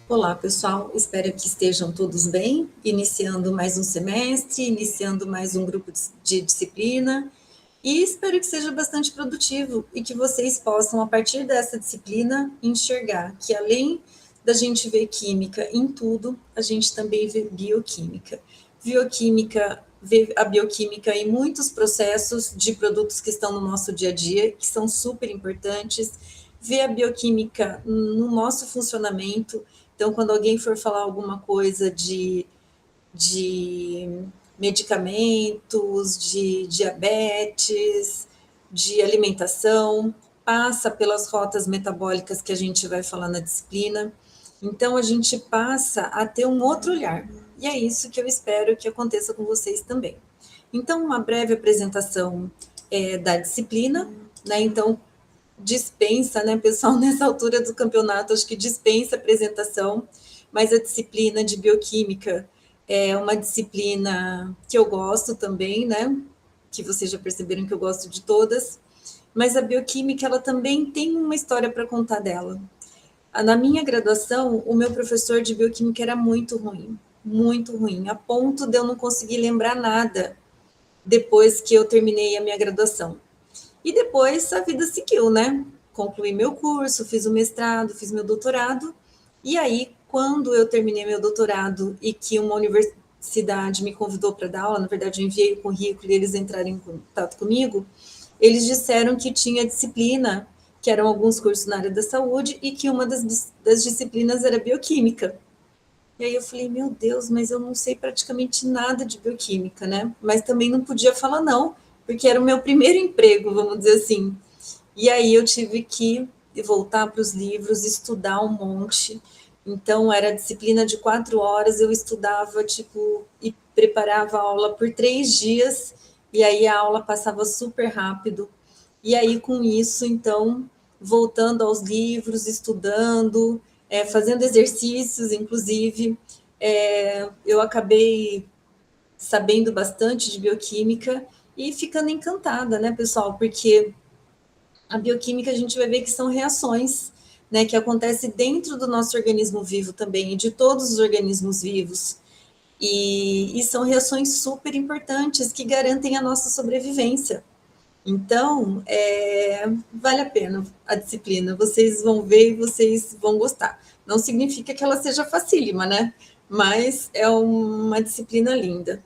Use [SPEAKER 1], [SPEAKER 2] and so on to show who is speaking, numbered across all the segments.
[SPEAKER 1] Olá, pessoal. Espero que estejam todos bem, iniciando mais um semestre, iniciando mais um grupo de disciplina, e espero que seja bastante produtivo e que vocês possam, a partir dessa disciplina, enxergar que além da gente ver química em tudo, a gente também vê bioquímica. Bioquímica, vê a bioquímica em muitos processos de produtos que estão no nosso dia a dia, que são super importantes, ver a bioquímica no nosso funcionamento. Então, quando alguém for falar alguma coisa de medicamentos, de diabetes, de alimentação, passa pelas rotas metabólicas que a gente vai falar na disciplina. Então, a gente passa a ter um outro olhar. E é isso que eu espero que aconteça com vocês também. Então, uma breve apresentação da disciplina, né? Então, dispensa, né, pessoal, nessa altura do campeonato, acho que dispensa apresentação, mas a disciplina de bioquímica é uma disciplina que eu gosto também, né, que vocês já perceberam que eu gosto de todas, mas a bioquímica, ela também tem uma história para contar dela. Na minha graduação, o meu professor de bioquímica era muito ruim, a ponto de eu não conseguir lembrar nada depois que eu terminei a minha graduação. E depois a vida seguiu, né? Concluí meu curso, fiz o mestrado, fiz meu doutorado. E aí, quando eu terminei meu doutorado e que uma universidade me convidou para dar aula, na verdade eu enviei o currículo e eles entraram em contato comigo, eles disseram que tinha disciplina, que eram alguns cursos na área da saúde, e que uma das disciplinas era bioquímica. E aí eu falei, meu Deus, mas eu não sei praticamente nada de bioquímica, né? Mas também não podia falar não, porque era o meu primeiro emprego, vamos dizer assim. E aí eu tive que voltar para os livros, estudar um monte. Então era disciplina de 4 horas, eu estudava tipo e preparava a aula por 3 dias, e aí a aula passava super rápido. E aí com isso, então, voltando aos livros, estudando, fazendo exercícios, inclusive, eu acabei sabendo bastante de bioquímica e ficando encantada, né, pessoal? Porque a bioquímica a gente vai ver que são reações, né, que acontecem dentro do nosso organismo vivo também, e de todos os organismos vivos. E são reações super importantes que garantem a nossa sobrevivência. Então, vale a pena a disciplina. Vocês vão ver e vocês vão gostar. Não significa que ela seja facílima, né? Mas é uma disciplina linda.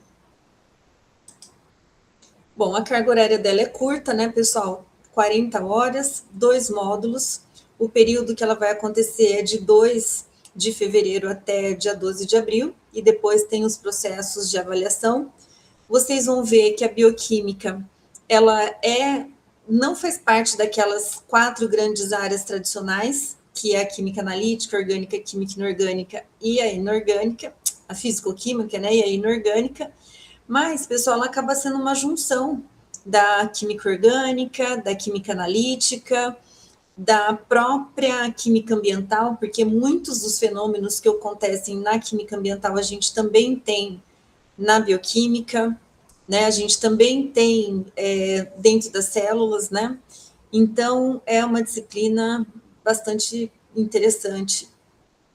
[SPEAKER 1] Bom, a carga horária dela é curta, né, pessoal? 40 horas, 2 módulos. O período que ela vai acontecer é de 2 de fevereiro até dia 12 de abril, e depois tem os processos de avaliação. Vocês vão ver que a bioquímica, ela não faz parte daquelas 4 grandes áreas tradicionais, que é a química analítica, orgânica, química inorgânica e a inorgânica, a físico-química, né, e a inorgânica. Mas, pessoal, ela acaba sendo uma junção da química orgânica, da química analítica, da própria química ambiental, porque muitos dos fenômenos que acontecem na química ambiental a gente também tem na bioquímica, né? A gente também tem dentro das células, né? Então, é uma disciplina bastante interessante.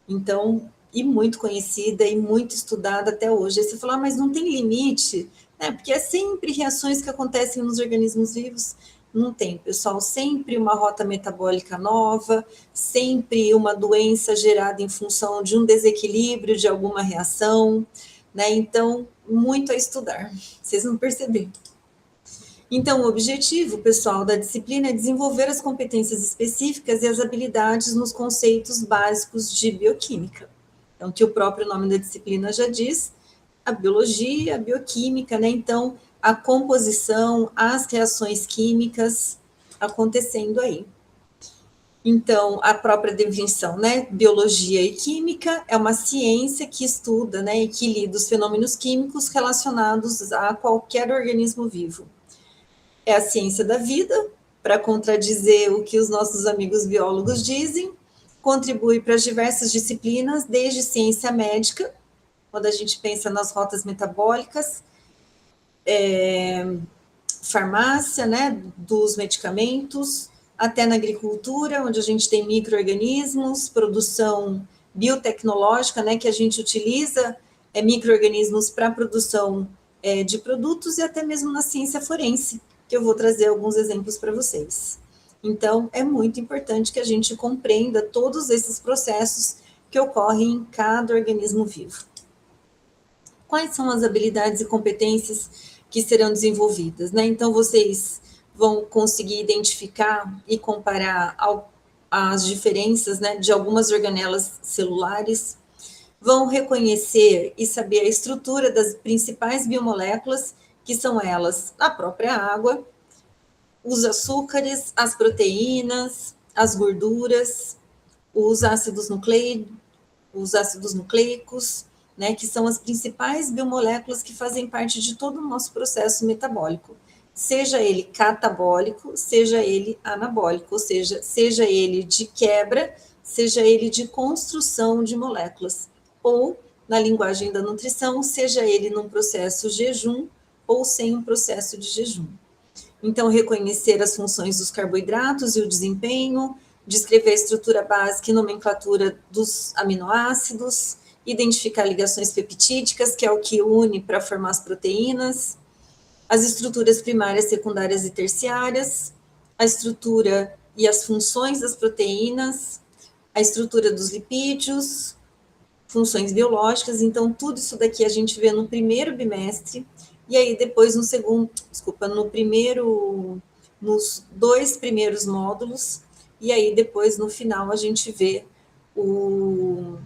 [SPEAKER 1] Então, e muito conhecida e muito estudada até hoje. Aí você fala, mas não tem limite, né? Porque é sempre reações que acontecem nos organismos vivos. Não tem, pessoal, sempre uma rota metabólica nova, sempre uma doença gerada em função de um desequilíbrio de alguma reação, né? Então, muito a estudar, vocês vão perceber. Então, o objetivo, pessoal, da disciplina é desenvolver as competências específicas e as habilidades nos conceitos básicos de bioquímica. Então, que o próprio nome da disciplina já diz, a biologia, a bioquímica, né? Então, a composição, as reações químicas acontecendo aí. Então, a própria definição, né? Biologia e química é uma ciência que estuda, né, e que lida os fenômenos químicos relacionados a qualquer organismo vivo. É a ciência da vida, para contradizer o que os nossos amigos biólogos dizem, contribui para as diversas disciplinas, desde ciência médica, quando a gente pensa nas rotas metabólicas, farmácia, né, dos medicamentos, até na agricultura, onde a gente tem micro-organismos, produção biotecnológica, né, que a gente utiliza micro-organismos para a produção de produtos e até mesmo na ciência forense, que eu vou trazer alguns exemplos para vocês. Então, é muito importante que a gente compreenda todos esses processos que ocorrem em cada organismo vivo. Quais são as habilidades e competências que serão desenvolvidas, né? Então, vocês vão conseguir identificar e comparar as diferenças, né, de algumas organelas celulares, vão reconhecer e saber a estrutura das principais biomoléculas, que são elas a própria água, os açúcares, as proteínas, as gorduras, os ácidos nucleicos, né, que são as principais biomoléculas que fazem parte de todo o nosso processo metabólico, seja ele catabólico, seja ele anabólico, ou seja ele de quebra, seja ele de construção de moléculas, ou, na linguagem da nutrição, seja ele num processo jejum ou sem um processo de jejum. Então, reconhecer as funções dos carboidratos e o desempenho, descrever a estrutura básica e nomenclatura dos aminoácidos, identificar ligações peptídicas, que é o que une para formar as proteínas, as estruturas primárias, secundárias e terciárias, a estrutura e as funções das proteínas, a estrutura dos lipídios, funções biológicas. Então, tudo isso daqui a gente vê no primeiro bimestre, e aí depois nos dois primeiros módulos, e aí depois no final a gente vê o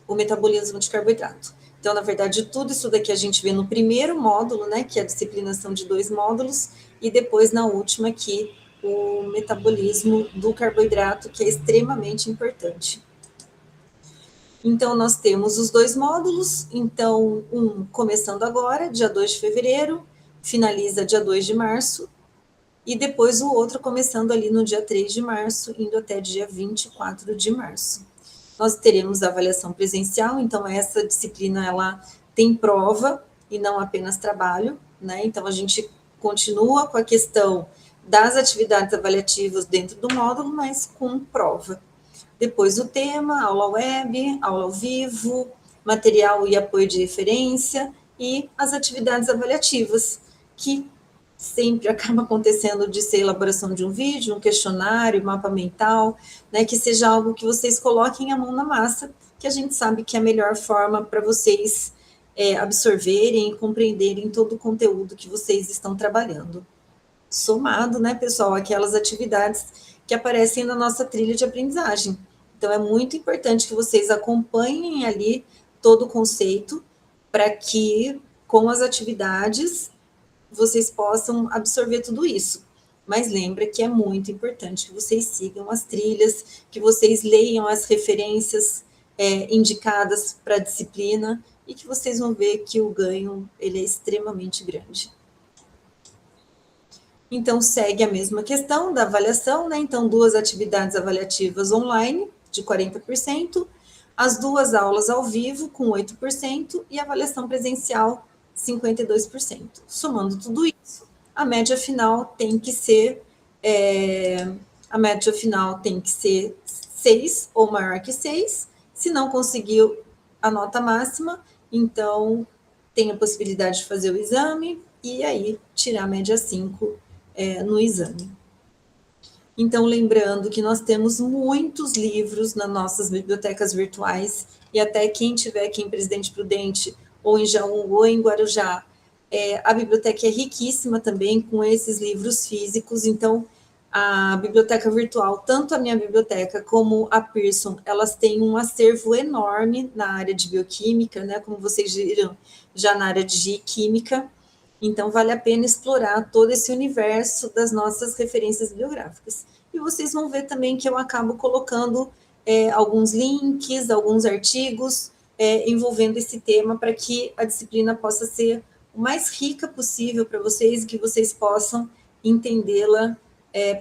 [SPEAKER 1] metabolismo de carboidrato. Então, na verdade, tudo isso daqui a gente vê no primeiro módulo, né, que é a disciplinação de 2 módulos, e depois na última aqui, o metabolismo do carboidrato, que é extremamente importante. Então, nós temos os 2 módulos, então, um começando agora, dia 2 de fevereiro, finaliza dia 2 de março, e depois o outro começando ali no dia 3 de março, indo até dia 24 de março. Nós teremos a avaliação presencial, então essa disciplina, ela tem prova e não apenas trabalho, né? Então, a gente continua com a questão das atividades avaliativas dentro do módulo, mas com prova. Depois o tema, aula web, aula ao vivo, material e apoio de referência e as atividades avaliativas, que sempre acaba acontecendo de ser elaboração de um vídeo, um questionário, mapa mental, né, que seja algo que vocês coloquem a mão na massa, que a gente sabe que é a melhor forma para vocês absorverem e compreenderem todo o conteúdo que vocês estão trabalhando. Somado, né, pessoal, aquelas atividades que aparecem na nossa trilha de aprendizagem. Então, é muito importante que vocês acompanhem ali todo o conceito para que, com as atividades, vocês possam absorver tudo isso. Mas lembra que é muito importante que vocês sigam as trilhas, que vocês leiam as referências indicadas para a disciplina e que vocês vão ver que o ganho ele é extremamente grande. Então, segue a mesma questão da avaliação, né? Então, 2 atividades avaliativas online, de 40%, as 2 aulas ao vivo, com 8%, e avaliação presencial, 52%. Somando tudo isso, a média final tem que ser 6 ou maior que 6. Se não conseguiu a nota máxima, então tem a possibilidade de fazer o exame e aí tirar a média 5 no exame. Então, lembrando que nós temos muitos livros nas nossas bibliotecas virtuais, e até quem tiver aqui em Presidente Prudente, ou em Jaú, ou em Guarujá, a biblioteca é riquíssima também com esses livros físicos. Então, a biblioteca virtual, tanto a minha biblioteca como a Pearson, elas têm um acervo enorme na área de bioquímica, né, como vocês viram, já na área de química. Então, vale a pena explorar todo esse universo das nossas referências bibliográficas. E vocês vão ver também que eu acabo colocando alguns links, alguns artigos envolvendo esse tema para que a disciplina possa ser o mais rica possível para vocês e que vocês possam entendê-la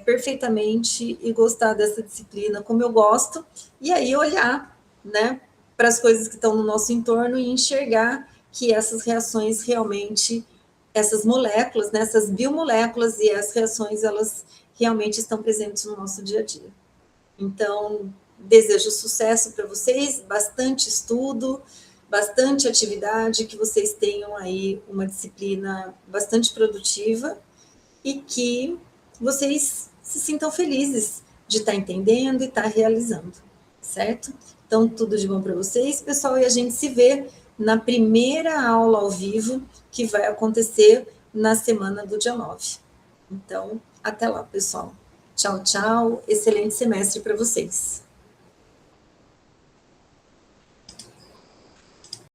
[SPEAKER 1] perfeitamente e gostar dessa disciplina como eu gosto. E aí olhar, né, para as coisas que estão no nosso entorno e enxergar que essas reações realmente, essas moléculas, né, essas biomoléculas e as reações, elas realmente estão presentes no nosso dia a dia. Então, desejo sucesso para vocês, bastante estudo, bastante atividade, que vocês tenham aí uma disciplina bastante produtiva e que vocês se sintam felizes de estar entendendo e estar realizando, certo? Então, tudo de bom para vocês, pessoal, e a gente se vê na primeira aula ao vivo que vai acontecer na semana do dia 9. Então, até lá, pessoal. Tchau, tchau. Excelente semestre para vocês.